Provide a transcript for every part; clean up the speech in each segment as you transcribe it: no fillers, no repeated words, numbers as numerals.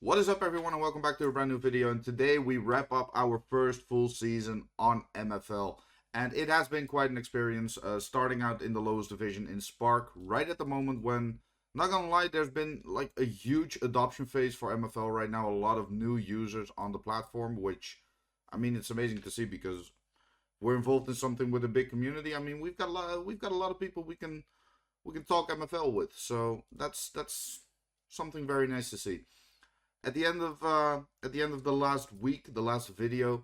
What is up, everyone, and welcome back to a brand new video. And today we wrap up our first full season on MFL, and it has been quite an experience, starting out in the lowest division in Spark right at the moment when, not gonna lie, there's been like a huge adoption phase for MFL right now. A lot of new users on the platform, which, I mean, it's amazing to see because we're involved in something with a big community. I mean, we've got a lot of people we can talk MFL with, so that's something very nice to see. At the end of the last week, the last video,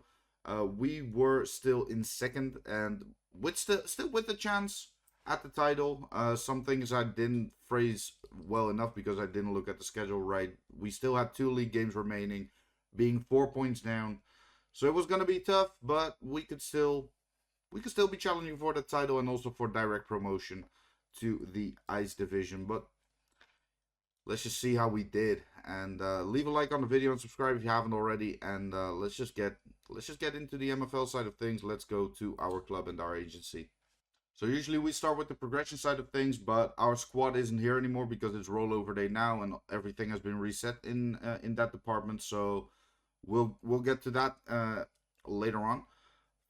we were still in second and with still with a chance at the title. Some things I didn't phrase well enough because I didn't look at the schedule right. We still had 2 league games remaining, being 4 points down, so it was gonna be tough. But we could still be challenging for the title and also for direct promotion to the Ice division. But let's just see how we did, and leave a like on the video and subscribe if you haven't already. And let's just get into the MFL side of things. Let's go to our club and our agency. So usually we start with the progression side of things, but our squad isn't here anymore because it's rollover day now and everything has been reset in that department. So we'll get to that later on.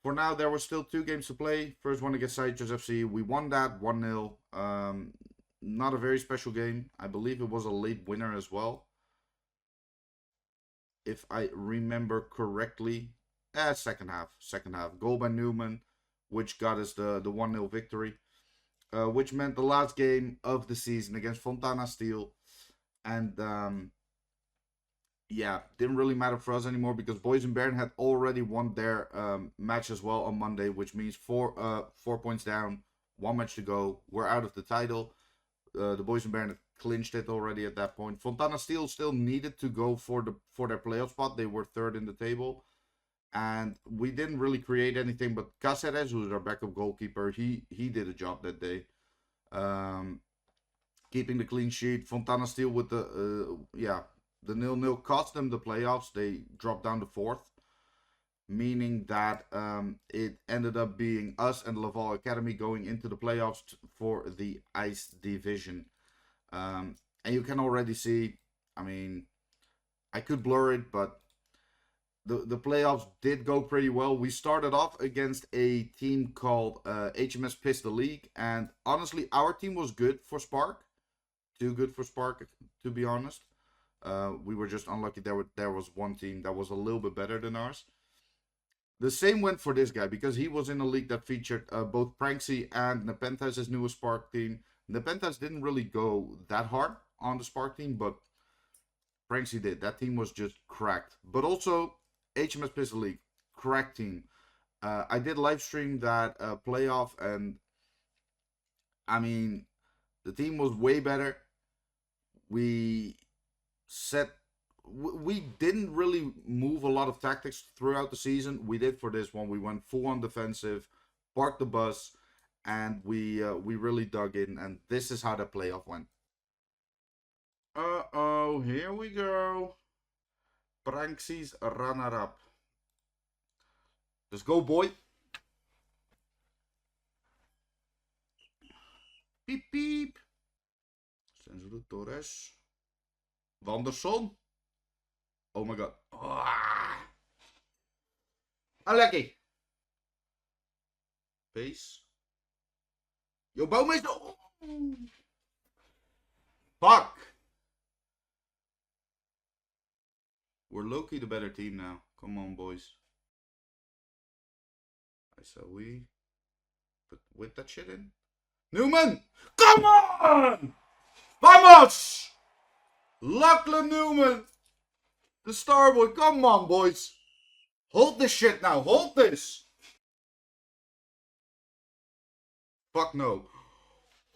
For now, there were still 2 games to play. First one against Citrus FC, we won that 1-0. Not a very special game. I believe it was a late winner as well, if I remember correctly. Second half. Goal by Newman, which got us the 1-0 victory, which meant the last game of the season against Fontana Steel. And yeah, didn't really matter for us anymore because Boys and Bern had already won their match as well on Monday, which means 4 points down, 1 match to go. We're out of the title. The Boys and Bern clinched it already at that point. Fontana Steel still needed to go for their playoff spot. They were 3rd in the table, and we didn't really create anything. But Cáceres, who's our backup goalkeeper, he did a job that day, keeping the clean sheet. Fontana Steel with the 0-0 cost them the playoffs. They dropped down to 4th, meaning that it ended up being us and Laval Academy going into the playoffs for the Ice division. And you can already see, I mean, I could blur it, but the playoffs did go pretty well. We started off against a team called HMS Piss the League, and honestly, our team was good for Spark. Too good for Spark, to be honest. We were just unlucky. There was one team that was a little bit better than ours. The same went for this guy because he was in a league that featured both Pranksy and Nepenthes' newest Spark team. Nepenthes didn't really go that hard on the Spark team, but Pranksy did. That team was just cracked. But also, HMS Pistol League, cracked team. I did live stream that playoff, and I mean, the team was way better. We didn't really move a lot of tactics throughout the season. We did for this one. We went full on defensive, parked the bus, and we really dug in. And this is how the playoff went. Uh-oh, here we go. Pranksy's runner-up. Let's go, boy. Piep, piep. Censuro Torres. Wanderson. Oh my god. Unlucky. Pace. Yo, Bouwmeester. Oh. Fuck. We're low-key the better team now. Come on, boys. I saw we put with that shit in. Newman! Come on! Vamos! Lachlan Newman! The star boy. Come on, boys. Hold this shit now. Hold this. Fuck no.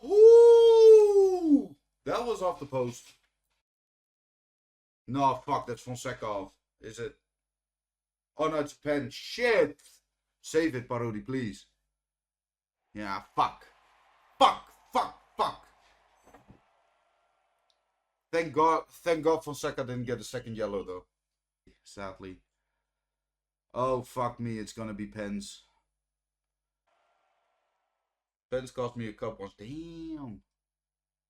Ooh! That was off the post. No, fuck. That's Fonseca off. Is it? Oh, no, it's Pen. Shit. Save it, Parodi, please. Yeah, fuck. Fuck. Thank God Fonseca didn't get a second yellow, though. Sadly. Oh, fuck me. It's gonna be Pens. Pens cost me a cup once. Damn.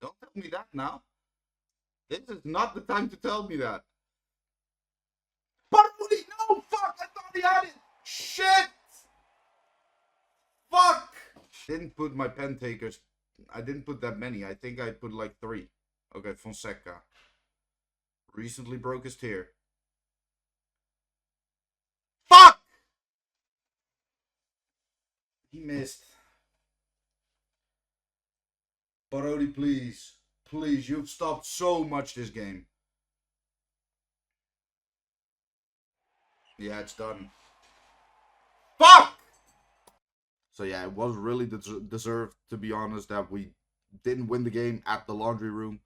Don't tell me that now. This is not the time to tell me that. out. Shit! Fuck! Didn't put my pen takers. I didn't put that many. I think I put like 3. Okay, Fonseca. Recently broke his tear. Fuck! He missed. Parodi, please. Please, you've stopped so much this game. Yeah, it's done. Fuck! So yeah, it was really deserved, to be honest, that we didn't win the game at the Laundry Room,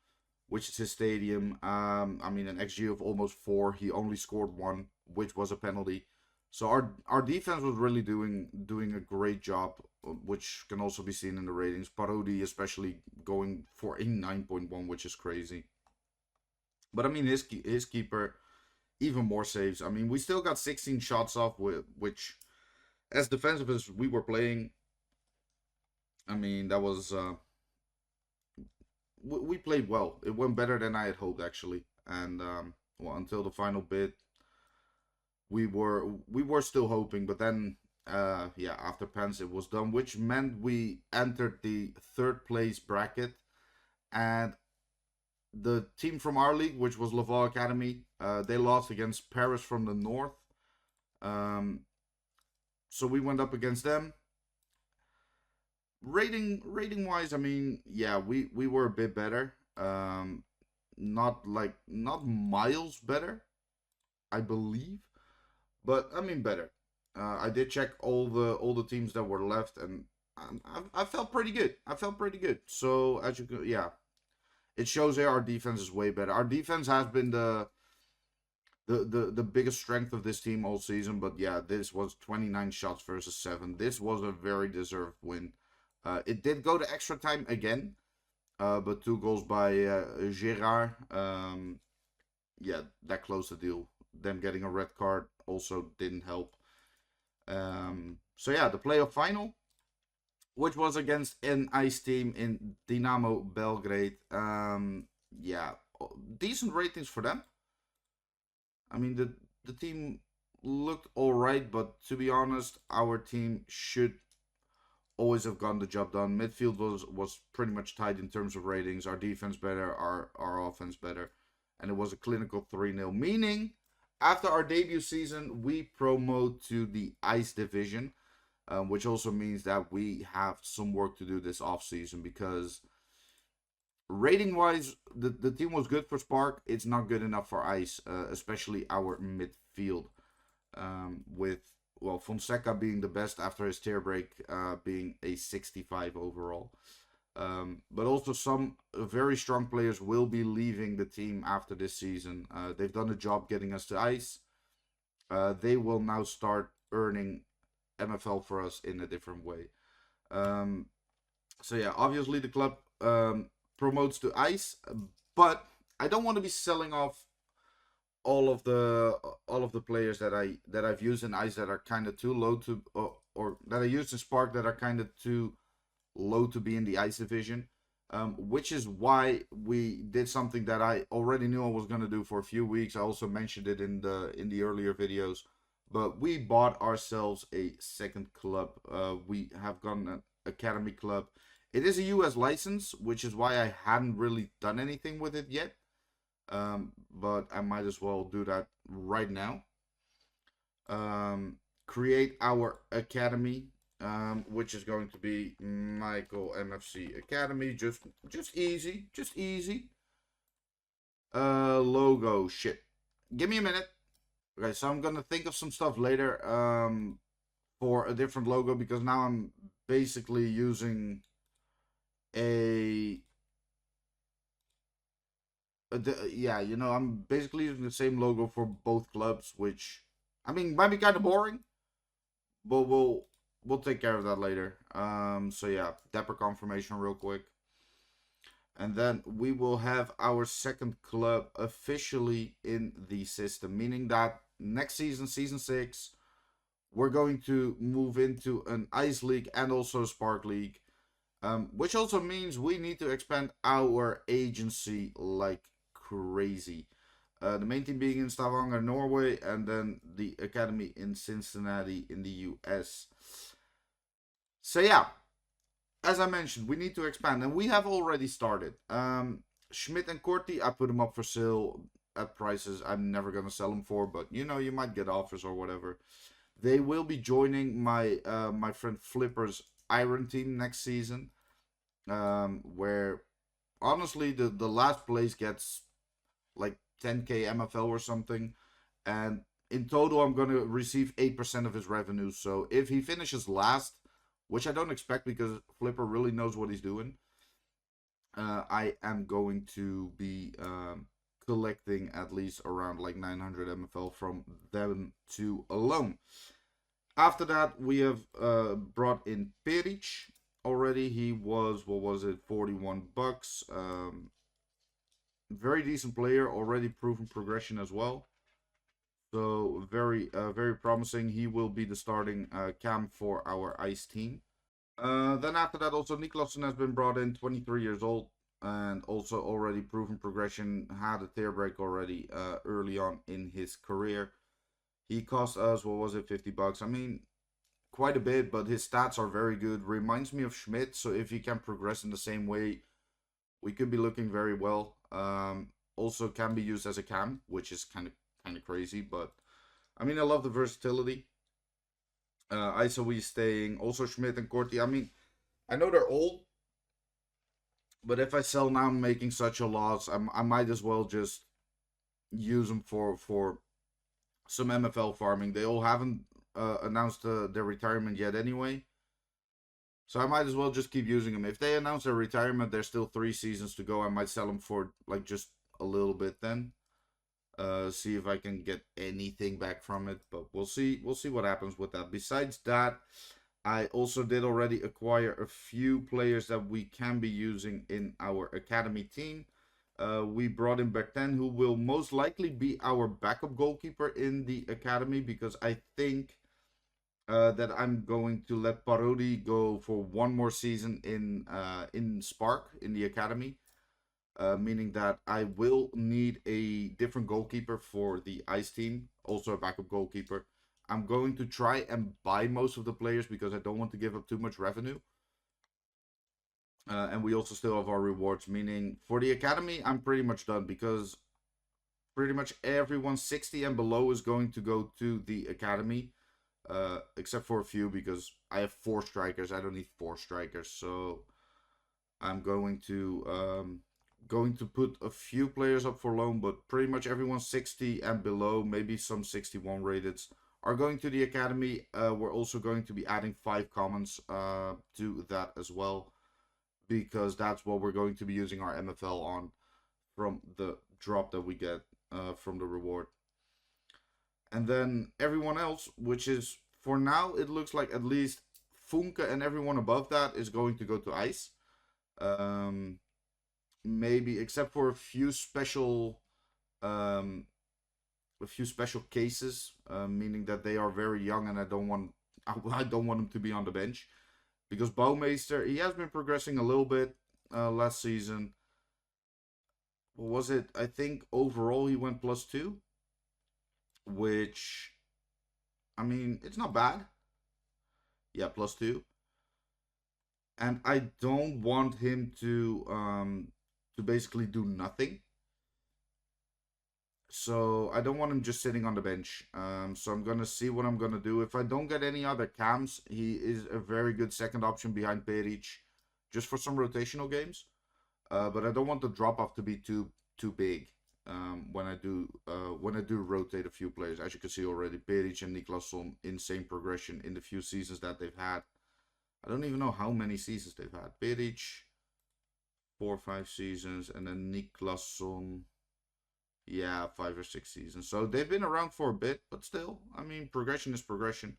which is his stadium. I mean, an XG of almost 4. He only scored 1, which was a penalty. So our defense was really doing a great job, which can also be seen in the ratings. Parodi especially going for a 9.1, which is crazy. But I mean, his keeper, even more saves. I mean, we still got 16 shots off, which, as defensive as we were playing, I mean, that was we played well. It went better than I had hoped, actually. And well, until the final bit, we were still hoping, but then yeah, after pens it was done, which meant we entered the 3rd place bracket, and the team from our league, which was Laval Academy, they lost against Paris from the north. So we went up against them. Rating wise, I mean, yeah, we were a bit better. Not miles better, I believe, but I mean better. I did check all the teams that were left, and I felt pretty good. I felt pretty good. So as you can, yeah, it shows there our defense is way better. Our defense has been the biggest strength of this team all season, but yeah, this was 29 shots versus 7. This was a very deserved win. It did go to extra time again, but 2 goals by Gerard. Yeah, that closed the deal. Them getting a red card also didn't help. So yeah, the playoff final, which was against an ice team in Dinamo Belgrade. Yeah, decent ratings for them. I mean, the team looked alright, but to be honest, our team should always have gotten the job done. Midfield was pretty much tied in terms of ratings. Our defense better, our offense better. And it was a clinical 3-0. Meaning, after our debut season, we promote to the Ice Division. Which also means that we have some work to do this offseason, because rating-wise, the team was good for Spark. It's not good enough for Ice, especially our midfield. With, well, Fonseca being the best after his tear break, being a 65 overall. But also some very strong players will be leaving the team after this season. They've done a job getting us to Ice. They will now start earning MFL for us in a different way. So yeah, obviously the club promotes to Ice, but I don't want to be selling off all of the players that I've used in Ice that are kind of too low to, or that I used in Spark that are kind of too low to be in the Ice division. Which is why we did something that I already knew I was gonna do for a few weeks. I also mentioned it in the earlier videos. But we bought ourselves a second club. We have gotten an academy club. It is a US license, which is why I hadn't really done anything with it yet. But I might as well do that right now. Create our academy, which is going to be Mijkol MFC Academy. Just easy. Logo, shit. Give me a minute. Okay, so I'm gonna think of some stuff later for a different logo, because now I'm basically using yeah, you know, I'm basically using the same logo for both clubs, which, I mean, might be kind of boring, but we'll take care of that later. So yeah, Dapper confirmation real quick. And then we will have our second club officially in the system, meaning that next season, season 6, we're going to move into an Ice League and also a Spark League. Which also means we need to expand our agency like crazy. The main team being in Stavanger, Norway, and then the academy in Cincinnati in the US. So yeah, as I mentioned, we need to expand, and we have already started. Schmidt and Corti, I put them up for sale at prices I'm never gonna sell them for, but you know, you might get offers or whatever. They will be joining my friend Flipper's Iron team next season, where honestly the last place gets like 10k MFL or something, and in total I'm gonna receive 8% of his revenue. So if he finishes last, which I don't expect because Flipper really knows what he's doing, I am going to be collecting at least around like 900 MFL from them two alone. After that, we have brought in Peric already. He was, what was it, 41 bucks. Very decent player, already proven progression as well. So very promising. He will be the starting cam for our ice team. Then after that, also Niklausson has been brought in, 23 years old, and also already proven progression. Had a tear break already early on in his career. He cost us, what was it, 50 bucks. I mean, quite a bit, but his stats are very good. Reminds me of Schmidt, so if he can progress in the same way, we could be looking very well. Also can be used as a cam, which is kind of crazy, but I mean, I love the versatility. ISO staying. Also Schmidt and Corti. I mean, I know they're old, but if I sell now, I'm making such a loss. I might as well just use them for some MFL farming. They all haven't announced their retirement yet anyway. So I might as well just keep using them. If they announce their retirement, there's still 3 seasons to go. I might sell them for like just a little bit then. See if I can get anything back from it, but we'll see. We'll see what happens with that. Besides that, I also did already acquire a few players that we can be using in our academy team. We brought in Bertin, who will most likely be our backup goalkeeper in the academy, because I think that I'm going to let Parodi go for one more season in Spark in the academy. Meaning that I will need a different goalkeeper for the ice team, also a backup goalkeeper. I'm going to try and buy most of the players because I don't want to give up too much revenue. And we also still have our rewards, meaning for the academy, I'm pretty much done because pretty much everyone 60 and below is going to go to the academy, except for a few because I have 4 strikers. I don't need 4 strikers, so I'm going to put a few players up for loan, but pretty much everyone 60 and below, maybe some 61 rated, are going to the academy. We're also going to be adding 5 commons to that as well, because that's what we're going to be using our MFL on from the drop that we get from the reward. And then everyone else, which is for now, it looks like at least Funke and everyone above that is going to go to ice. Maybe except for um, a few special cases, meaning that they are very young, and I don't want them to be on the bench, because Bouwmeester, he has been progressing a little bit last season. What was it? I think overall he went +2, which I mean it's not bad. Yeah, +2, and I don't want him to basically do nothing. So I don't want him just sitting on the bench. So I'm gonna see what I'm gonna do. If I don't get any other cams, he is a very good second option behind Peric, just for some rotational games. But I don't want the drop off to be too big. When I do rotate a few players, as you can see already, Peric and Niklausson, insane progression in the few seasons that they've had. I don't even know how many seasons they've had. Peric, 4 or 5 seasons, and then Niklausson, yeah, 5 or 6 seasons. So they've been around for a bit, but still, I mean, progression is progression.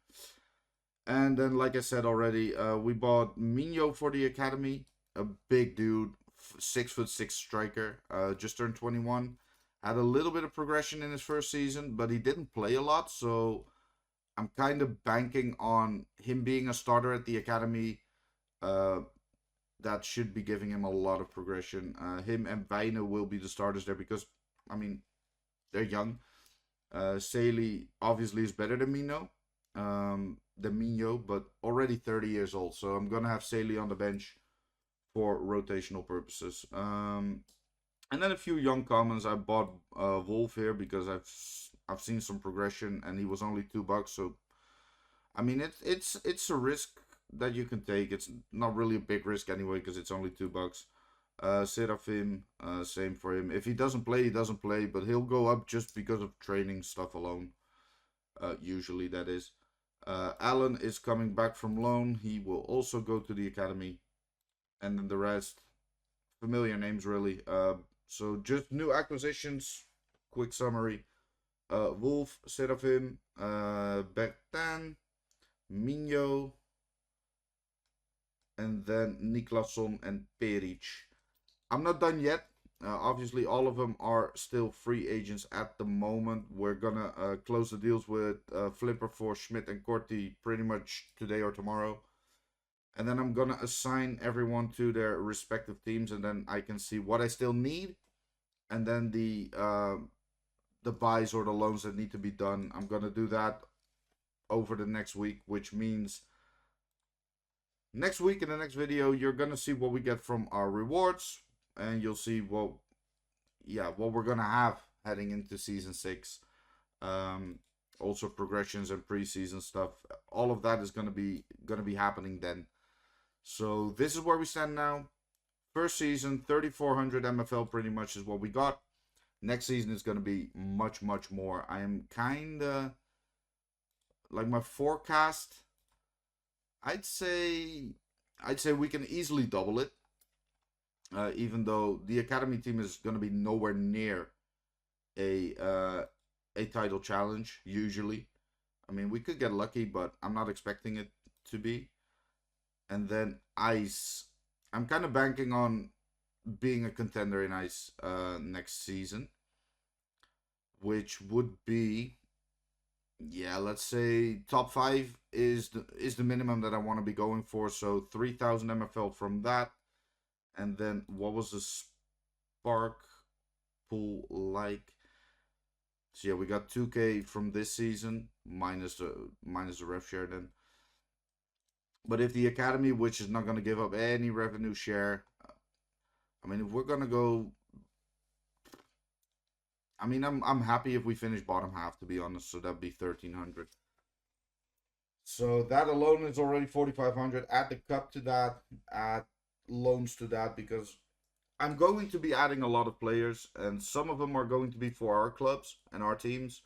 And then, like I said already, we bought Minho for the academy, a big dude, 6'6" striker, just turned 21. Had a little bit of progression in his first season, but he didn't play a lot, so I'm kind of banking on him being a starter at the academy. That should be giving him a lot of progression. Him and Weine will be the starters there because, I mean, they're young. Saley obviously is better than Mino, but already 30 years old. So I'm gonna have Saley on the bench for rotational purposes. And then a few young commons. I bought Wolf here because I've seen some progression, and he was only $2. So I mean, it's a risk that you can take. It's not really a big risk anyway because it's only $2. Seraphim, same for him. If he doesn't play, he doesn't play, but he'll go up just because of training stuff alone. Usually that is. Alan is coming back from loan. He will also go to the academy, and then the rest familiar names really. So just new acquisitions. Quick summary: Wolf, Seraphim, Bertan, Minho, and then Niklasson and Peric. I'm not done yet. Obviously, all of them are still free agents at the moment. We're gonna close the deals with Flipper for Schmidt and Corti pretty much today or tomorrow. And then I'm gonna assign everyone to their respective teams, and then I can see what I still need, and then the buys or the loans that need to be done. I'm gonna do that over the next week, which means next week in the next video you're gonna see what we get from our rewards, and you'll see what we're gonna have heading into season 6. Also progressions and preseason stuff. All of that is gonna be happening then. So this is where we stand now. First season, 3,400 MFL pretty much is what we got. Next season is gonna be much more. I am kinda like my forecast. I'd say we can easily double it. Even though the academy team is going to be nowhere near a title challenge usually. I mean, we could get lucky, but I'm not expecting it to be. And then Ice, I'm kind of banking on being a contender in Ice next season, which would be, let's say top 5 is the minimum that I want to be going for. So 3,000 MFL from that. And then what was the spark pool like? So yeah, we got 2K from this season minus the rev share then. But if the academy, which is not going to give up any revenue share, I mean, if we're going to go, I mean, I'm happy if we finish bottom half, to be honest. So that'd be 1,300. So that alone is already 4,500. Add the cup to that. Add loans to that, because I'm going to be adding a lot of players, and some of them are going to be for our clubs and our teams.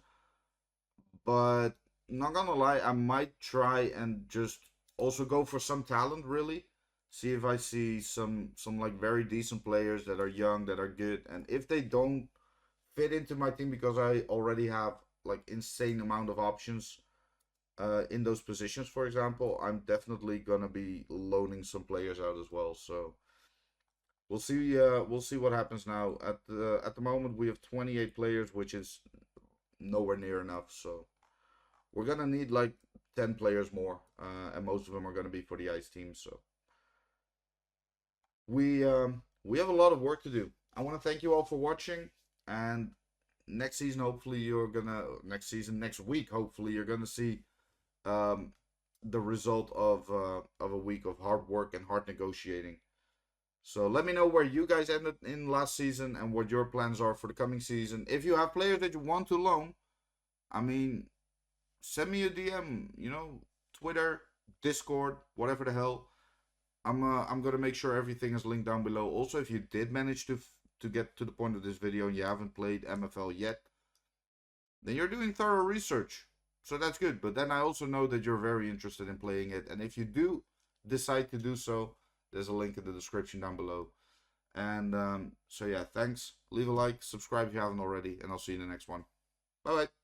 But not gonna lie, I might try and just also go for some talent, really. See if I see some like very decent players that are young, that are good, and if they don't fit into my team because I already have like insane amount of options in those positions, for example, I'm definitely gonna be loaning some players out as well. So we'll see. We'll see what happens now. At the moment, we have 28 players, which is nowhere near enough. So we're gonna need like 10 players more, and most of them are gonna be for the ice team. So we have a lot of work to do. I want to thank you all for watching, and next season, hopefully, next week, hopefully, you're gonna see the result of a week of hard work and hard negotiating. So let me know where you guys ended in last season and what your plans are for the coming season. If you have players that you want to loan, I mean, send me a DM. Twitter, Discord, whatever the hell. I'm gonna make sure everything is linked down below. Also, if you did manage to get to the point of this video and you haven't played MFL yet, then you're doing thorough research. So that's good. But then I also know that you're very interested in playing it. And if you do decide to do so, there's a link in the description down below. And so yeah, thanks. Leave a like, subscribe if you haven't already, and I'll see you in the next one. Bye bye.